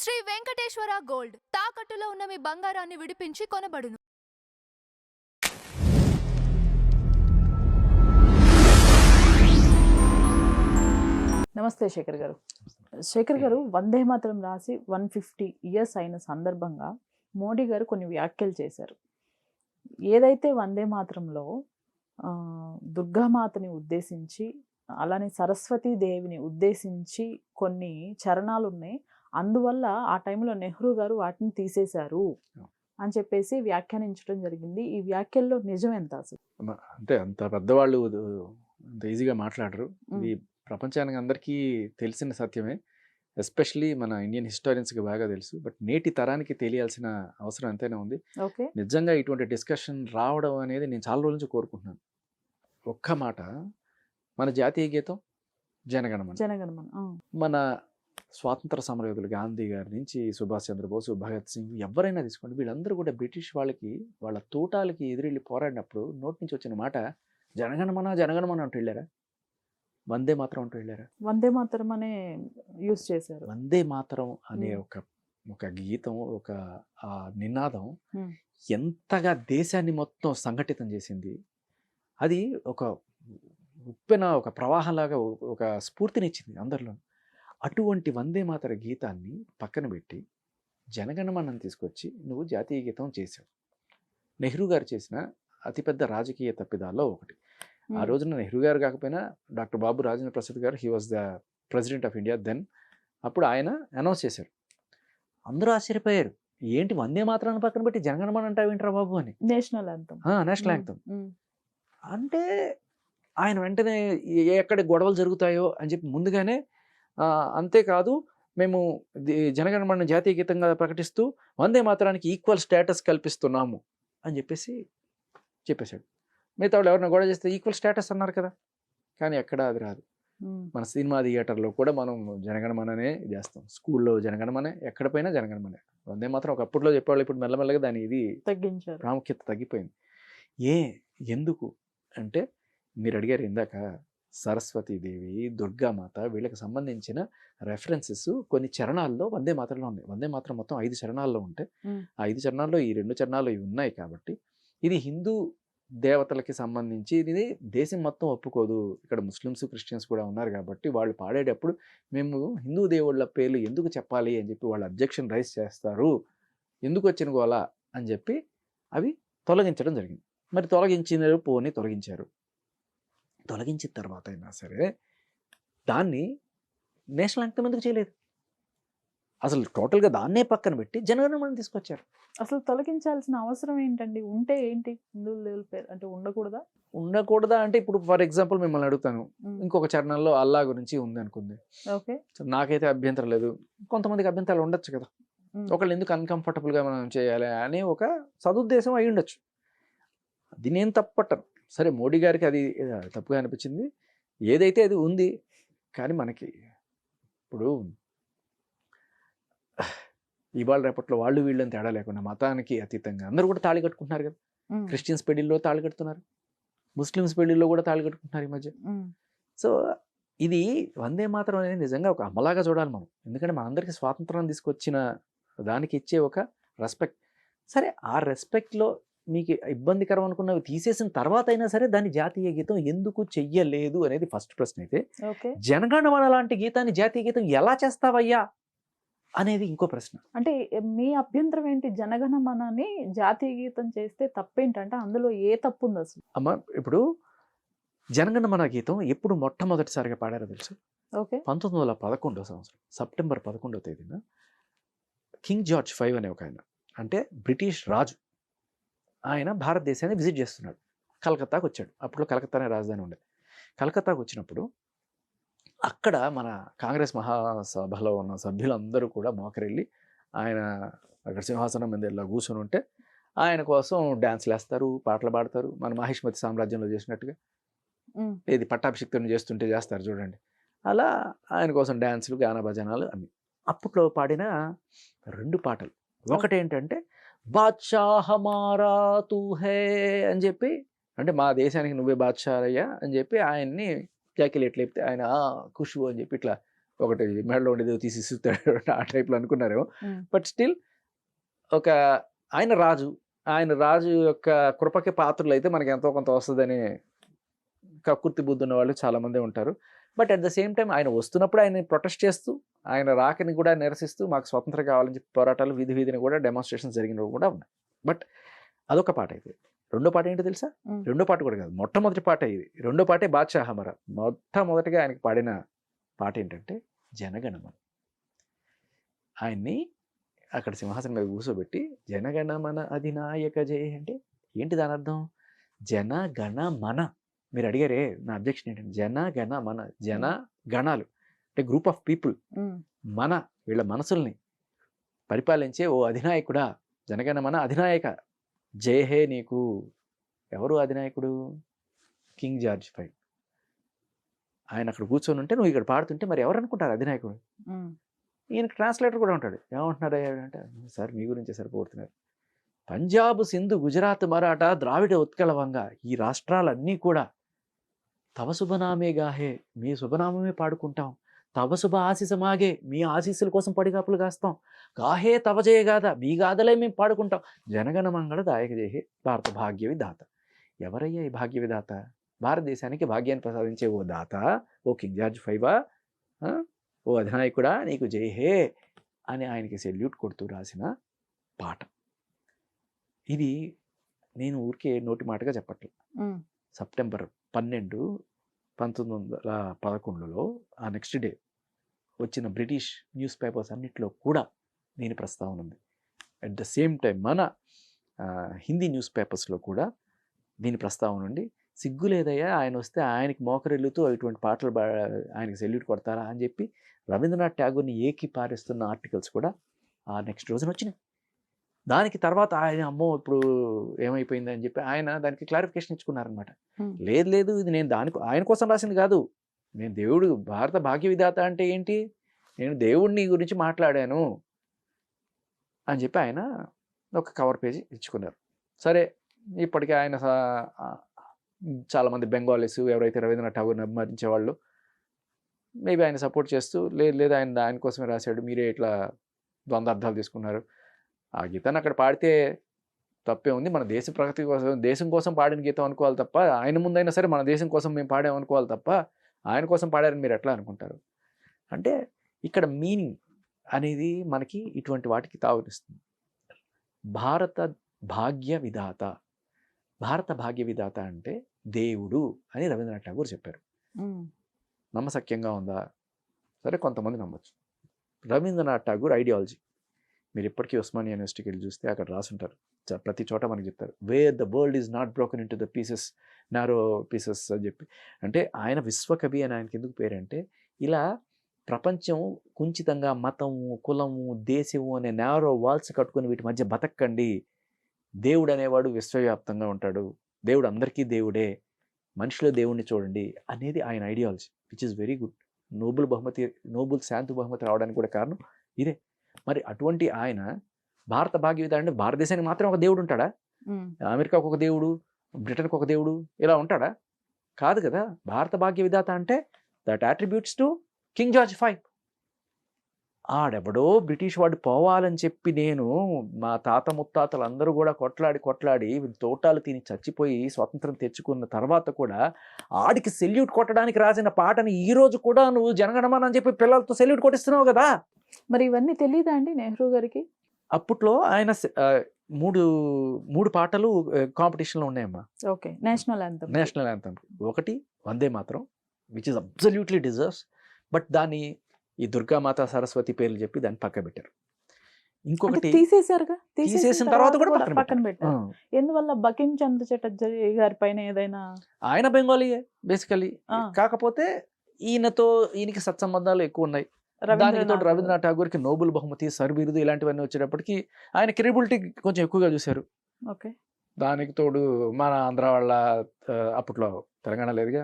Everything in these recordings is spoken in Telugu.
శ్రీ వెంకటేశ్వర గోల్డ్ తాకట్టులో ఉన్న మీ బంగారాన్ని విడిపించి కొనబడును. నమస్తే శేఖర్ గారు. శేఖర్ గారు, వందే మాతరం రాసి 150 ఇయర్స్ అయిన సందర్భంగా మోడీ గారు కొన్ని వ్యాఖ్యలు చేశారు. ఏదైతే వందే మాతరంలో దుర్గామాతని ఉద్దేశించి, అలానే సరస్వతీ దేవిని ఉద్దేశించి కొన్ని చరణాలు ఉన్నాయి, అందువల్ల ఆ టైంలో నెహ్రూ గారు వాటిని తీసేశారు అని చెప్పేసి వ్యాఖ్యానించడం జరిగింది. ఈ వ్యాఖ్యల్లో నిజం ఎంత అసలు? అంటే అంత పెద్దవాళ్ళు అంత ఈజీగా మాట్లాడరు. ఇది ప్రపంచానికి అందరికీ తెలిసిన సత్యమే. ఎస్పెషలీ మన ఇండియన్ హిస్టారియన్స్కి బాగా తెలుసు. బట్ నేటి తరానికి తెలియాల్సిన అవసరం ఎంతైనా ఉంది. ఓకే, నిజంగా ఇటువంటి డిస్కషన్ రావడం అనేది నేను చాలా రోజుల నుంచి కోరుకుంటున్నాను. ఒక్క మాట, మన జాతీయ గీతం జనగణమన. జనగణమన. మన స్వాతంత్ర సమరయోధులు గాంధీ గారి నుంచి సుభాష్ చంద్రబోస్, భగత్ సింగ్, ఎవరైనా తీసుకోండి, వీళ్ళందరూ కూడా బ్రిటిష్ వాళ్ళకి వాళ్ళ తూటాలకి ఎదురెళ్ళి పోరాడినప్పుడు నోటి నుంచి వచ్చిన మాట జనగణమన జనగణమన అంటూ వెళ్ళారా? వందే మాతరం అంటూ వెళ్ళారా? వందే మాతరం అనే యూజ్ చేశారు. వందే మాతరం అనే ఒక గీతం, ఒక నినాదం ఎంతగా దేశాన్ని మొత్తం సంఘటితం చేసింది. అది ఒక ఉప్పెన, ఒక ప్రవాహంలాగా ఒక స్ఫూర్తినిచ్చింది అందరిలో. అటువంటి వందే మాతర గీతాన్ని పక్కన పెట్టి జనగణమనని తీసుకొచ్చి నువ్వు జాతీయ గీతం చేసావు. నెహ్రూ గారు చేసిన అతిపెద్ద రాజకీయ తప్పిదాల్లో ఒకటి. ఆ రోజున నెహ్రూ గారు కాకపోయినా doctor Babu Rajendra Prasad garu, he was the president of India then, అప్పుడు ఆయన అనౌన్స్ చేశారు. అందరూ ఆశ్చర్యపోయారు, ఏంటి వందే మాతరాన్ని పక్కన పెట్టి జనగణమన అంటావేంట్రా బాబు అని. National anthem. నేషనల్ యాంథమ్ అంటే ఆయన వెంటనే ఎక్కడ గొడవలు జరుగుతాయో అని చెప్పి ముందుగానే, అంతేకాదు మేము జనగణమన జాతీయ గీతంగా ప్రకటిస్తూ వందే మాతరానికి ఈక్వల్ స్టేటస్ కల్పిస్తున్నాము అని చెప్పేశాడు. మిగతా వాళ్ళు ఎవరైనా గొడవ చేస్తే ఈక్వల్ స్టేటస్ అన్నారు కదా, కానీ ఎక్కడ అది రాదు. మన సినిమా థియేటర్లో కూడా మనం జనగణమననే చేస్తాం, స్కూల్లో జనగణమనే, ఎక్కడ పోయినా జనగణమనే. వందే మాత్రం ఒకప్పట్లో చెప్పేవాళ్ళు, ఇప్పుడు మెల్లమెల్లగా దాని ఇది తగ్గించారు, ప్రాముఖ్యత తగ్గిపోయింది. ఎందుకు అంటే, మీరు అడిగారు ఇందాక, సరస్వతీదేవి, దుర్గామాత, వీళ్ళకి సంబంధించిన రెఫరెన్సెస్ కొన్ని చరణాల్లో వందే మాతరంలో ఉన్నాయి. వందే మాతరం మొత్తం 5 చరణాల్లో ఉంటే ఆ 5 చరణాల్లో ఈ 2 చరణాలు ఇవి ఉన్నాయి కాబట్టి ఇది హిందూ దేవతలకి సంబంధించి, ఇది దేశం మొత్తం ఒప్పుకోదు. ఇక్కడ ముస్లిమ్స్, క్రిస్టియన్స్ కూడా ఉన్నారు కాబట్టి వాళ్ళు పాడేటప్పుడు మేము హిందూ దేవుళ్ళ పేర్లు ఎందుకు చెప్పాలి అని చెప్పి వాళ్ళు అబ్జెక్షన్ రైజ్ చేస్తారు, ఎందుకు వచ్చిన గోలా అని చెప్పి అవి తొలగించడం జరిగింది. మరి తొలగించారు. తొలగించిన తర్వాత అయినా సరే దాన్ని నేషనల్ యాంథమ్ ఎందుకు చేయలేదు? అసలు టోటల్గా దాన్నే పక్కన పెట్టి జనగణమన తీసుకొచ్చారు. అసలు తొలగించాల్సిన అవసరం ఏంటండి? ఉంటే ఏంటి, హిందువుల దేవుల పేరు అంటే ఉండకూడదా అంటే, ఇప్పుడు ఫర్ ఎగ్జాంపుల్ మిమ్మల్ని అడుగుతాను, ఇంకొక చరణంలో అల్లా గురించి ఉంది అనుకుంది. ఓకే, నాకైతే అభ్యంతరం లేదు, కొంతమందికి అభ్యంతరాలు ఉండొచ్చు కదా, ఒకళ్ళు ఎందుకు అన్కంఫర్టబుల్గా మనం చేయాలి అనే ఒక సదుద్దేశం అయి ఉండొచ్చు. అది నేను తప్పట్టను. సరే, మోడీ గారికి అది తప్పుగా అనిపించింది, ఏదైతే అది ఉంది. కానీ మనకి ఇప్పుడు ఇవాళ రేపట్లో వాళ్ళు వీళ్ళని తేడా లేకుండా మతానికి అతీతంగా అందరూ కూడా తాళి కట్టుకుంటున్నారు కదా. క్రిస్టియన్స్ పెళ్లిల్లో తాళి కడుతున్నారు, ముస్లిమ్స్ పెళ్లిల్లో కూడా తాళి కట్టుకుంటున్నారు ఈ మధ్య. సో ఇది వందే మాతరం అనేది నిజంగా ఒక అమ్మలాగా చూడాలి మనం, ఎందుకంటే మనందరికీ స్వాతంత్రం తీసుకొచ్చిన దానికి ఇచ్చే ఒక రెస్పెక్ట్. సరే, ఆ రెస్పెక్ట్లో మీకు ఇబ్బందికరం అనుకున్నవి తీసేసిన తర్వాత అయినా సరే దాన్ని జాతీయ గీతం ఎందుకు చెయ్యలేదు అనేది ఫస్ట్ ప్రశ్న అయితే, జనగణమన లాంటి గీతాన్ని జాతీయ గీతం ఎలా చేస్తావయ్యా అనేది ఇంకో ప్రశ్న. అంటే మీ అభ్యంతరం ఏంటి? జనగణమనని జాతీయ గీతం చేస్తే తప్పేంటంటే అందులో ఏ తప్పు ఉంది అసలు? అమ్మ, ఇప్పుడు జనగణమన గీతం ఎప్పుడు మొట్టమొదటిసారిగా పాడారో తెలుసు? 1911 సంవత్సరం సెప్టెంబర్ 11వ తేదీన కింగ్ జార్జ్ 5 అనే ఒక ఆయన, అంటే బ్రిటిష్ రాజు, ఆయన భారతదేశాన్ని విజిట్ చేస్తున్నాడు. కలకత్తాకు వచ్చాడు. అప్పట్లో కలకత్తానే రాజధాని ఉండేది. కలకత్తాకు వచ్చినప్పుడు అక్కడ మన కాంగ్రెస్ మహాసభలో ఉన్న సభ్యులందరూ కూడా మోకరెళ్ళి, ఆయన అక్కడ సింహాసనం మీద ఇలా కూర్చొని ఉంటే ఆయన కోసం డ్యాన్స్లు వేస్తారు, పాటలు పాడతారు. మన మహిష్మతి సామ్రాజ్యంలో చేసినట్టుగా, ఏది పట్టాభిషిక్తుని చేస్తుంటే చేస్తారు చూడండి, అలా ఆయన కోసం డ్యాన్సులు, గాన భజనాలు అన్నీ. అప్పట్లో పాడిన 2 పాటలు, ఒకటేంటంటే బాద్షా హమారా తూ హే అని చెప్పి, అంటే మా దేశానికి నువ్వే బాద్షా అయ్యా అని చెప్పి ఆయన్ని జాకిలేట్ లేపితే ఆయన ఖుషు అని చెప్పి ఇట్లా ఒకటి మెడలో ఉండేది తీసి ఇస్తాడు ఆ టైప్లో అనుకున్నారేమో. బట్ స్టిల్ ఒక ఆయన రాజు యొక్క కృపకి పాత్రలు అయితే మనకి ఎంతో కొంత వస్తుందని కక్కుర్తి బుద్ధి ఉన్న వాళ్ళు చాలామంది ఉంటారు. But at the same time ఆయన వస్తున్నప్పుడు ఆయన ప్రొటెస్ట్ చేస్తూ, ఆయన రాకని కూడా నిరసిస్తూ, మాకు స్వతంత్రం కావాలని చెప్పి పోరాటాలు వీధిని కూడా డెమాన్స్ట్రేషన్స్ జరిగినవి కూడా ఉన్నాయి. బట్ అదొక పాట అయితే. రెండో పాట ఏంటో తెలుసా? రెండో పాట కూడా కాదు, మొట్టమొదటి పాట ఇది. రెండో పాటే బాద్షాహ్ హమారా. మొట్టమొదటిగా ఆయనకి పాడిన పాట ఏంటంటే జనగణమన. ఆయన్ని అక్కడ సింహాసనం మీద కూర్చోబెట్టి జనగణమన అధినాయక జయ అంటే ఏంటి దాని అర్థం? జనగణమన. మీరు అడిగారే, నా అబ్జెక్షన్ ఏంటంటే జనగణమన, జన గణాలు అంటే గ్రూప్ ఆఫ్ పీపుల్, మన వీళ్ళ మనసుల్ని పరిపాలించే ఓ అధినాయకుడా, జనగణమన అధినాయక జయ హే నీకు. ఎవరు అధినాయకుడు? King George V. ఆయన అక్కడ కూర్చొని ఉంటే నువ్వు ఇక్కడ పాడుతుంటే మరి ఎవరు అనుకుంటారు అధినాయకుడు? ఈయనకి ట్రాన్స్లేటర్ కూడా ఉంటాడు. ఏమంటున్నారు అంటే, సార్ మీ గురించే సరిపోతున్నారు. పంజాబ్, సింధు, గుజరాత్, మరాఠా, ద్రావిడ, ఉత్కళ, వంగ ఈ రాష్ట్రాలన్నీ కూడా తవ శుభనామే గాహే, మీ శుభనామమే పాడుకుంటాం. తవ శుభ ఆశీసమాగే, మీ ఆశీస్సుల కోసం పడిగాపులు కాస్తాం. గాహే తవ జయ గాథ, మీ గాథలే మేము పాడుకుంటాం. జనగణ మంగళ దాయక జయహే భారత భాగ్య విధాత. ఎవరయ్యా ఈ భాగ్య విధాత? భారతదేశానికి భాగ్యాన్ని ప్రసాదించే ఓ దాత, ఓ కింగ్ జార్జ్ V, ఓ అధినాయకుడా నీకు జై హే అని ఆయనకి సెల్యూట్ కొడుతూ రాసిన పాట ఇది. నేను ఊరికే నోటి మాటగా చెప్పట్లేదు. సెప్టెంబర్ 12, 1911లో ఆ నెక్స్ట్ డే వచ్చిన బ్రిటిష్ న్యూస్ పేపర్స్ అన్నింటిలో కూడా దీని ప్రస్తావన ఉంది. అట్ ద సేమ్ టైం మన హిందీ న్యూస్ పేపర్స్లో కూడా దీని ప్రస్తావన ఉండి, సిగ్గు లేదయ్యా ఆయన వస్తే ఆయనకి మోకరిల్లుతూ ఇటువంటి పాటలు ఆయనకి సెల్యూట్ కొడతారా అని చెప్పి రవీంద్రనాథ్ ట్యాగూర్ని ఏకి పారేస్తున్న ఆర్టికల్స్ కూడా ఆ నెక్స్ట్ రోజున వచ్చినాయి. దానికి తర్వాత ఆయన అమ్మో ఇప్పుడు ఏమైపోయింది అని చెప్పి ఆయన దానికి క్లారిఫికేషన్ ఇచ్చుకున్నారనమాట. లేదు ఇది నేను ఆయన కోసం రాసింది కాదు, నేను దేవుడు భారత భాగ్య విధాత అంటే ఏంటి, నేను దేవుడిని గురించి మాట్లాడాను అని చెప్పి ఆయన ఒక కవర్ పేజీ ఇచ్చుకున్నారు. సరే, ఇప్పటికే ఆయన చాలామంది బెంగాలీస్ ఎవరైతే రవీంద్రనాథ్ ఠాగూర్ని అభిమానించే వాళ్ళు మేబీ ఆయన సపోర్ట్ చేస్తూ లేదు ఆయన కోసమే రాశాడు, మీరే ఇట్లా ద్వంద్వార్థాలు తీసుకున్నారు. ఆ గీతాన్ని అక్కడ పాడితే తప్పే ఉంది, మన దేశ ప్రగతి కోసం దేశం కోసం పాడిన గీతం అనుకోవాలి తప్ప, ఆయన ముందైనా సరే మన దేశం కోసం మేము పాడామనుకోవాలి తప్ప ఆయన కోసం పాడారని మీరు ఎట్లా అనుకుంటారు? అంటే ఇక్కడ మీనింగ్ అనేది మనకి ఇటువంటి వాటికి తావునిస్తుంది. భారత భాగ్య విధాత, భారత భాగ్య విధాత అంటే దేవుడు అని రవీంద్రనాథ్ ఠాగూర్ చెప్పారు. నమ్మశక్యంగా ఉందా? సరే, కొంతమంది నమ్మచ్చు. రవీంద్రనాథ్ ఠాగూర్ ఐడియాలజీ మీరు ఇప్పటికీ ఉస్మానియా యూనివర్సిటీకి వెళ్ళి చూస్తే అక్కడ రాసుంటారు, ప్రతి చోట మనకి చెప్తారు, wear the world is not broken in to the pieces, narrow pieces అని చెప్పి. అంటే ఆయన విశ్వకవి అని ఆయనకి ఎందుకు పేరంటే, ఇలా ప్రపంచం కుంచితంగా మతము, కులము, దేశము అనే నారో వాల్స్ కట్టుకుని వీటి మధ్య బతకండి, దేవుడు అనేవాడు విశ్వవ్యాప్తంగా ఉంటాడు, దేవుడు అందరికీ దేవుడే, మనిషిలో దేవుడిని చూడండి అనేది ఆయన ideology, which is very good. Nobel శాంతి బహుమతి రావడానికి కూడా కారణం ఇదే. మరి అటువంటి ఆయన భారత భాగ్య విధాత అంటే భారతదేశానికి మాత్రం ఒక దేవుడు ఉంటాడా? అమెరికాకు ఒక దేవుడు, బ్రిటన్కి ఒక దేవుడు, ఇలా ఉంటాడా? కాదు కదా. భారత భాగ్య విధాత అంటే that attributes to king George V. ఆడెవడో బ్రిటిష్ వాడు పోవాలని చెప్పి నేను మా తాత ముత్తాతలు అందరూ కూడా కొట్లాడి తోటాలు తిని చచ్చిపోయి స్వతంత్రం తెచ్చుకున్న తర్వాత కూడా ఆడికి సెల్యూట్ కొట్టడానికి రాసిన పాటని ఈ రోజు కూడా నువ్వు జనగణమన అని చెప్పి పిల్లలతో సెల్యూట్ కొట్టిస్తున్నావు కదా. మరి ఇవన్నీ తెలియదా అండి నెహ్రూ గారికి? అప్పట్లో ఆయన మూడు పాటలు కాంపిటీషన్లో ఉన్నాయమ్మా. Okay, national anthem. ఒకటి వందే మాత్రం, which is absolutely deserves, but దాన్ని ఈ దుర్గామాత సరస్వతి పేర్లు చెప్పి దాన్ని పక్క పెట్టారు. ఇంకొకటి తీసేసిన తర్వాత కూడా పక్కన పెట్టారు. ఎందువల్ల? బకిం చంద్ర చటర్జీ గారి పైన ఏదైనా? ఆయన బెంగాలీయే బేసికలీ, కాకపోతే ఈయనకి సత్సంబంధాలు ఎక్కువ ఉన్నాయి. దానితో రవీంద్రనాథ్ ఠాగూర్కి నోబెల్ బహుమతి, సర్ బిరుదు ఇలాంటివన్నీ వచ్చేటప్పటికి ఆయన క్రెడిబిలిటీ కొంచెం ఎక్కువగా చూశారు. ఓకే, దానికి తోడు మన ఆంధ్ర వాళ్ళ అప్పట్లో తెలంగాణ లేదుగా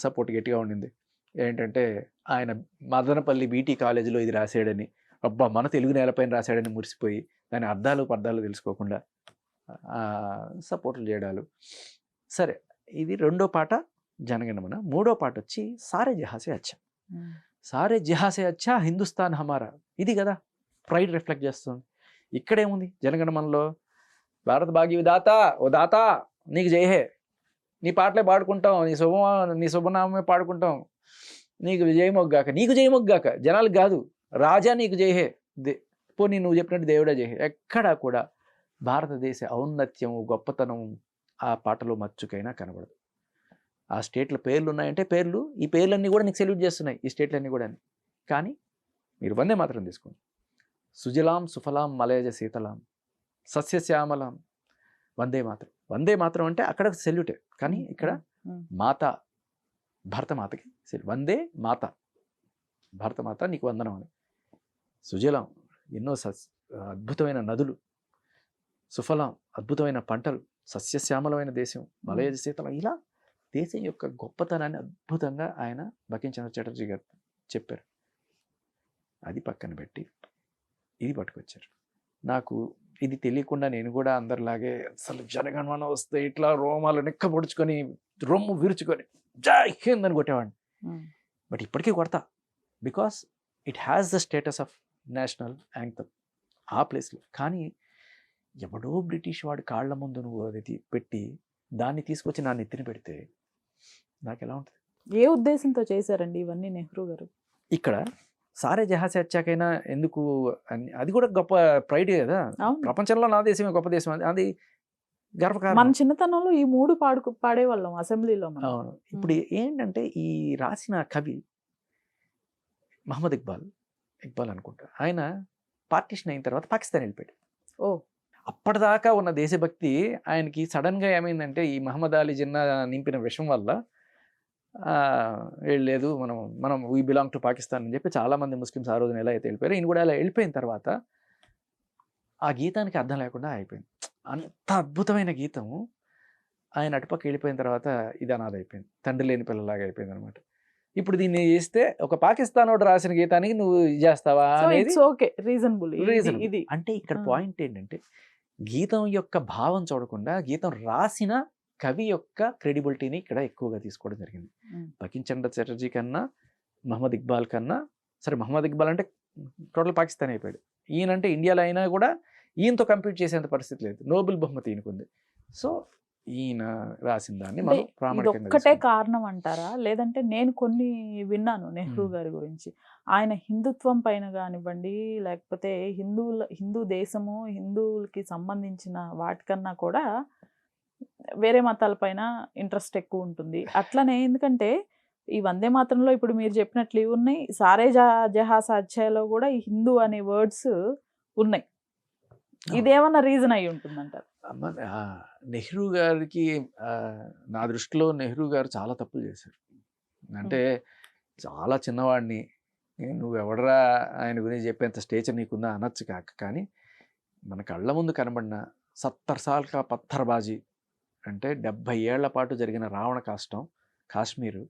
సపోర్ట్ గట్టిగా ఉండింది. ఏంటంటే ఆయన మదనపల్లి బీటీ కాలేజీలో ఇది రాశాడని, అబ్బా మన తెలుగు నేలపైన రాశాడని మురిసిపోయి దాని అర్థాలు పర్థాలు తెలుసుకోకుండా సపోర్ట్లు చేయడాలు. సరే, ఇది రెండో పాట జనగణమన. మూడో పాట వచ్చి సారే జహాసే అచ్చా. సారే జహాసే అచ్చా హిందుస్థాన్ హమారా, ఇది కదా ప్రైడ్ రిఫ్లెక్ట్ చేస్తుంది. ఇక్కడేముంది జనగణమనలో భారత భాగ్య విధాత, ఓ దాత నీకు జయహే, నీ పాటలే పాడుకుంటాం, నీ శుభనామే పాడుకుంటాం, నీకు జయమొగ్గాక, నీకు జయమొగ్గాక, జనాలకు కాదు, రాజా నీకు జయహే, పోనీ నువ్వు చెప్పినట్టు దేవుడా జయహే. ఎక్కడా కూడా భారతదేశ ఔన్నత్యము గొప్పతనం ఆ పాటలో మచ్చుకైనా కనబడదు. ఆ స్టేట్ల పేర్లు ఉన్నాయంటే పేర్లు, ఈ పేర్లన్నీ కూడా నీకు సెల్యూట్ చేస్తున్నాయి, ఈ స్టేట్లన్నీ కూడా. కానీ మీరు వందే మాత్రం తీసుకోండి, సుజలాం సుఫలాం మలయజ శీతలాం సస్యశ్యామలాం, వందే మాత్రం. వందే మాత్రం అంటే అక్కడ సెల్యూటే, కానీ ఇక్కడ మాత భరతమాతకి వందే మాత, భరతమాత నీకు వందనం అని. సుజలాం ఎన్నో అద్భుతమైన నదులు, సుఫలాం అద్భుతమైన పంటలు, సస్యశ్యామలమైన దేశం, మలయజ శీతలం, ఇలా దేశం యొక్క గొప్పతనాన్ని అద్భుతంగా ఆయన బంకించంద్ర చటర్జీ గారు చెప్పారు. అది పక్కన పెట్టి ఇది పట్టుకొచ్చారు. నాకు ఇది తెలియకుండా నేను కూడా అందరిలాగే అసలు జనగణమన వస్తే ఇట్లా రోమాలు నెక్క పొడుచుకొని రొమ్ము విరుచుకొని జై హింద్ అని కొట్టేవాడిని. బట్ ఇప్పటికీ కొడతా, because it has the status of national anthem ఆ ప్లేస్లో. కానీ ఎవడో బ్రిటిష్ వాడి కాళ్ళ ముందు నువ్వు అది పెట్టి దాన్ని తీసుకొచ్చి నా నెత్తిన పెడితే నాకు ఎలా ఉంటుంది? ఏ ఉద్దేశంతో చేశారండి ఇవన్నీ నెహ్రూ గారు? ఇక్కడ సారే జహాసే వచ్చాకైనా ఎందుకు అది కూడా గొప్ప ప్రైడ్ కదా, ప్రపంచంలో నా దేశమే గొప్ప దేశం, అది గర్వకారణం. మన చిన్నతనంలో ఈ 3 పాడేవాళ్ళం అసెంబ్లీలో. అవును. ఇప్పుడు ఏంటంటే ఈ రాసిన కవి మహమ్మద్ ఇక్బాల్ అనుకుంటా, ఆయన పార్టీషన్ అయిన తర్వాత పాకిస్తాన్ వెళ్ళిపోయాడు. అప్పటిదాకా ఉన్న దేశభక్తి ఆయనకి సడన్గా ఏమైందంటే ఈ మహమ్మద్ అలీ జిన్నా నింపిన విషం వల్ల వెళ్ళలేదు, మనం వీ బిలాంగ్ టు పాకిస్తాన్ అని చెప్పి చాలామంది ముస్లిమ్స్ ఆ రోజున ఎలా అయితే వెళ్ళిపోయారు, ఈయన కూడా అలా వెళ్ళిపోయిన తర్వాత ఆ గీతానికి అర్థం లేకుండా అయిపోయింది. అంత అద్భుతమైన గీతము ఆయన అటుపక్క వెళ్ళిపోయిన తర్వాత ఇది అనాథ అయిపోయింది, తండ్రి లేని పిల్లలాగా అయిపోయింది అనమాట. ఇప్పుడు దీన్ని చేస్తే ఒక పాకిస్తాన్ వాడు రాసిన గీతానికి నువ్వు చేస్తావా అనేది రీజనబుల్. అంటే ఇక్కడ పాయింట్ ఏంటంటే గీతం యొక్క భావం చూడకుండా గీతం రాసిన కవి యొక్క క్రెడిబిలిటీని ఇక్కడ ఎక్కువగా తీసుకోవడం జరిగింది. బంకించంద్ర చటర్జీ కన్నా మహమ్మద్ ఇక్బాల్ కన్నా, సరే మహమ్మద్ ఇక్బాల్ అంటే టోటల్ పాకిస్తాన్ అయిపోయాడు, ఈయనంటే ఇండియాలో అయినా కూడా ఈయనతో కంపీట్ చేసేంత పరిస్థితి లేదు, నోబెల్ బహుమతి ఈయనకుంది. సో ఈయన రాసిన దాన్ని మనం ప్రామాణికంగా ఒక్కటే కారణం అంటారా? లేదంటే నేను కొన్ని విన్నాను నెహ్రూ గారి గురించి, ఆయన హిందుత్వం పైన కానివ్వండి, లేకపోతే హిందూ దేశము హిందువులకి సంబంధించిన వాటికన్నా కూడా వేరే మతాలపైన ఇంట్రెస్ట్ ఎక్కువ ఉంటుంది. అట్లనే ఎందుకంటే ఈ వందే మాత్రంలో ఇప్పుడు మీరు చెప్పినట్లు ఇవి ఉన్నాయి, సారే జహాసే అచ్చాలో కూడా ఈ హిందూ అనే వర్డ్స్ ఉన్నాయి. ఇదేమన్నా రీజన్ అయి ఉంటుందంటారు? నెహ్రూ గారికి నా దృష్టిలో నెహ్రూ గారు చాలా తప్పులు చేశారు. అంటే చాలా చిన్నవాడిని, నువ్వెవడరా ఆయన గురించి చెప్పేంత స్టేచర్ నీకుందా అనొచ్చు కాక, కానీ మన కళ్ళ ముందు కనబడిన 70 సాల్ కా పత్తర్బాజీ అంటే 70 ఏళ్ల పాటు జరిగిన రావణ కాష్టం కాశ్మీరు,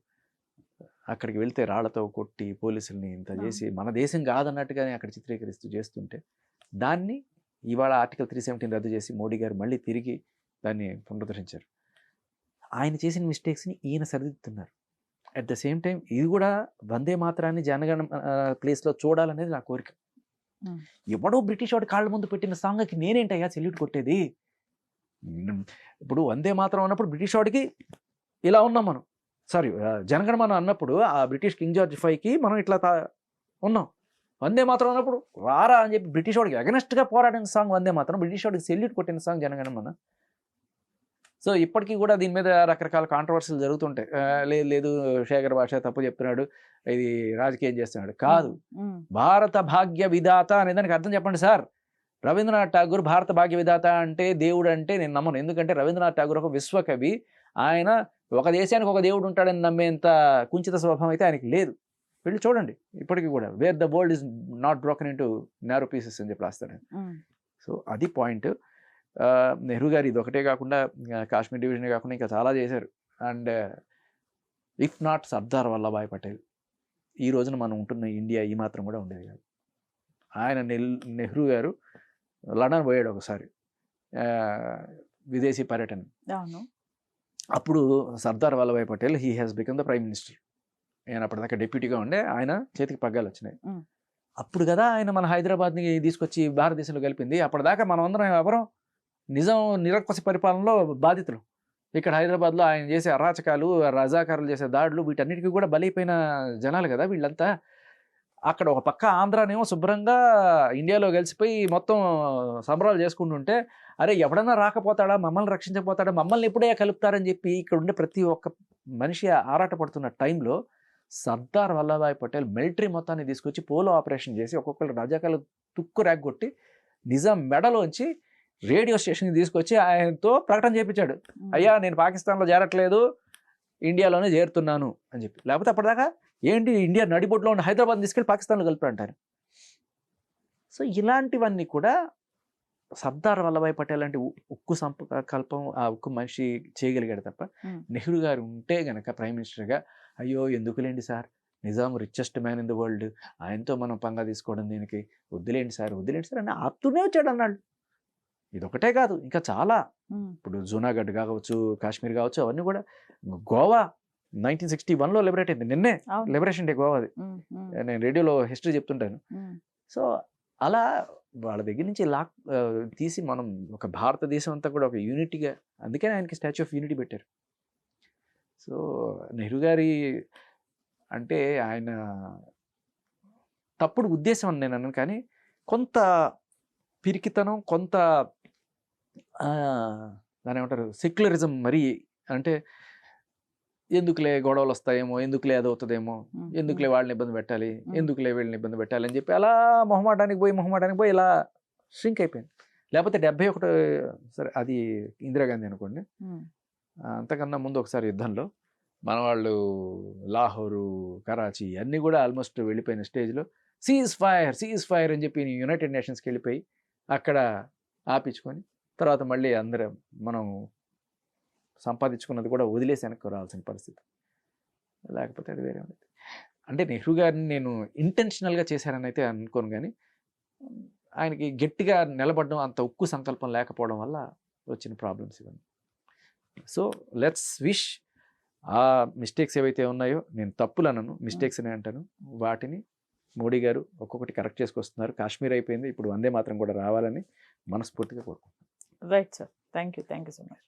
అక్కడికి వెళ్తే రాళ్లతో కొట్టి పోలీసుల్ని ఇంత చేసి మన దేశం కాదన్నట్టుగానే అక్కడ చిత్రీకరిస్తూ చేస్తుంటే దాన్ని ఇవాళ ఆర్టికల్ 317 రద్దు చేసి మోడీ గారు మళ్ళీ తిరిగి దాన్ని పునరుద్ధరించారు. ఆయన చేసిన మిస్టేక్స్ని ఈయన సరిదిద్దుతున్నారు. అట్ ద సేమ్ టైం ఇది కూడా వందే మాత్రాన్ని జనగణ ప్లేస్లో చూడాలనేది నా కోరిక. ఎవడో బ్రిటిష్ వాడి కాళ్ళ ముందు పెట్టిన సాంగ్కి నేనేంటయ్యా సెల్యూట్ కొట్టేది? ఇప్పుడు వందే మాత్రం అన్నప్పుడు బ్రిటిష్ వాడికి ఇలా ఉన్నాం మనం, సారీ జనగణమన అన్నప్పుడు ఆ బ్రిటిష్ కింగ్ జార్జ్ 5కి మనం ఇట్లా ఉన్నాం. వందే మాత్రం అన్నప్పుడు రారా అని చెప్పి బ్రిటిష్ వాడికి అగనెస్ట్గా పోరాడిన సాంగ్ వందే మాత్రం, బ్రిటిష్ వాడికి సెల్యూట్ కొట్టిన సాంగ్ జనగణమన. సో ఇప్పటికీ కూడా దీని మీద రకరకాల కాంట్రవర్సీలు జరుగుతుంటాయి. లేదు శేఖర్ భాష తప్పు చెప్తున్నాడు, ఇది రాజకీయం చేస్తున్నాడు. కాదు, భారత భాగ్య విధాత అనే దానికి అర్థం చెప్పండి సార్. రవీంద్రనాథ్ ఠాగూర్ భారత భాగ్య విధాత అంటే దేవుడు అంటే నేను నమ్మను. ఎందుకంటే రవీంద్రనాథ్ ఠాగూర్ ఒక విశ్వకవి, ఆయన ఒక దేశానికి ఒక దేవుడు ఉంటాడని నమ్మేంత కుంచిత స్వభావం అయితే ఆయనకి లేదు. వెళ్ళి చూడండి ఇప్పటికీ కూడా, wear the world is not broken into narrow pieces అని చెప్పి రాస్తాడు. సో అది పాయింట్. నెహ్రూ గారు ఇది ఒకటే కాకుండా కాశ్మీర్ డివిజనే కాకుండా ఇంకా చాలా చేశారు. And if not Sardar Vallabhbhai Patel, ఈ రోజున మనం ఉంటున్న ఇండియా ఈ మాత్రం కూడా ఉండేది కాదు. ఆయన నెహ్రూ గారు లండన్ పోయాడు ఒకసారి విదేశీ పర్యటన. అప్పుడు Sardar Vallabhbhai Patel he has become the prime minister ఆయన అప్పటిదాకా డిప్యూటీగా ఉండే, ఆయన చేతికి పగ్గాలు వచ్చినాయి. మ్. అప్పుడు కదా ఆయన మన హైదరాబాద్ని తీసుకొచ్చి భారతదేశంలో కలిపింది. అప్పటిదాకా మనం అందరం ఎవరం నిజం నిరంకుశ పరిపాలనలో బాధితులు. ఇక్కడ హైదరాబాద్లో ఆయన చేసే అరాచకాలు, రజాకారులు చేసే దాడులు, వీటన్నిటికీ కూడా బలైపోయిన జనాలు కదా వీళ్ళంతా. అక్కడ ఒక పక్క ఆంధ్రానేమో శుభ్రంగా ఇండియాలో కలిసిపోయి మొత్తం సంబరాలు చేసుకుంటుంటే, అరే ఎవడన్నా రాకపోతాడా, మమ్మల్ని రక్షించకపోతాడా, మమ్మల్ని ఎప్పుడే కలుపుతారని చెప్పి ఇక్కడ ఉండే ప్రతి ఒక్క మనిషి ఆరాటపడుతున్న టైంలో సర్దార్ వల్లభాయ్ పటేల్ మిలిటరీ మొత్తాన్ని తీసుకొచ్చి పోలో ఆపరేషన్ చేసి ఒక్కొక్కరు రజాకాలు తుక్కు రేగొట్టి నిజాం మెడలోంచి రేడియో స్టేషన్కి తీసుకొచ్చి ఆయనతో ప్రకటన చేయించాడు, అయ్యా నేను పాకిస్తాన్లో చేరట్లేదు, ఇండియాలోనే చేరుతున్నాను అని చెప్పి. లేకపోతే అప్పటిదాకా ఏంటి ఇండియా నడిబొడ్లో ఉన్న హైదరాబాద్ తీసుకెళ్ళి పాకిస్తాన్లో కలిపి అంటారు. సో ఇలాంటివన్నీ కూడా సర్దార్ వల్లభాయ్ పటేల్ అంటే ఉక్కు సంకల్పం ఆ ఉక్కు మనిషి చేయగలిగాడు తప్ప, నెహ్రూ గారు ఉంటే గనక ప్రైమ్ మినిస్టర్గా అయ్యో ఎందుకులేండి sir, Nizam richest man in the world, ఆయనతో మనం పంగా తీసుకోవడం దీనికి, వద్దులేండి సార్ అని ఆపుతూనే వచ్చాడు అన్నాడు. ఇదొకటే కాదు, ఇంకా చాలా. ఇప్పుడు జూనాగఢ్ కావచ్చు, కాశ్మీర్ కావచ్చు, అవన్నీ కూడా. గోవా 1961లో లిబరేట్ అయింది, నిన్నే లిబరేషన్ డే గోవాది. నేను రేడియోలో హిస్టరీ చెప్తుంటాను. సో అలా వాళ్ళ దగ్గర నుంచి తీసి మనం ఒక భారతదేశం అంతా కూడా ఒక యూనిటీగా, అందుకే ఆయనకి స్టాచ్యూ ఆఫ్ యూనిటీ పెట్టారు. సో నెహ్రూ గారి అంటే ఆయన తప్పుడు ఉద్దేశం అని నేను అన్నాను, కానీ కొంత పిరికితనం, కొంత దాని ఏమంటారు సెక్యులరిజం మరి. అంటే ఎందుకులే గొడవలు వస్తాయేమో, ఎందుకులే అది అవుతుందేమో, ఎందుకులే వాళ్ళని ఇబ్బంది పెట్టాలి, ఎందుకులే వీళ్ళని ఇబ్బంది పెట్టాలి అని చెప్పి అలా మొహమాటానికి పోయి ఇలా ష్రింక్ అయిపోయింది. లేకపోతే 71 సరే అది ఇందిరాగాంధీ అనుకోండి, అంతకన్నా ముందు ఒకసారి యుద్ధంలో మన వాళ్ళు లాహోరు, కరాచీ అన్నీ కూడా ఆల్మోస్ట్ వెళ్ళిపోయిన స్టేజ్లో సీజ్ ఫైర్ అని చెప్పి యునైటెడ్ నేషన్స్కి వెళ్ళిపోయి అక్కడ ఆపించుకొని తర్వాత మళ్ళీ అందరం మనం సంపాదించుకున్నది కూడా వదిలేసి వెనక్కి రావాల్సిన పరిస్థితి. లేకపోతే అది వేరే ఉండేది. అంటే నెహ్రూ గారిని నేను ఇంటెన్షనల్గా చేశారని అయితే అనుకోను, కానీ ఆయనకి గట్టిగా నిలబడడం, అంత ఉక్కు సంకల్పం లేకపోవడం వల్ల వచ్చిన ప్రాబ్లమ్స్ ఇవన్నీ. సో లెట్స్ విష్ ఆ మిస్టేక్స్ ఏవైతే ఉన్నాయో, నేను తప్పులు అనను, మిస్టేక్స్ అనే అంటాను, వాటిని మోడీ గారు ఒక్కొక్కటి కరెక్ట్ చేసుకొస్తున్నారు. కాశ్మీర్ అయిపోయింది, ఇప్పుడు వందే మాత్రం కూడా రావాలని మనస్ఫూర్తిగా కోరుకుంటున్నాను. Right sir, thank you so much.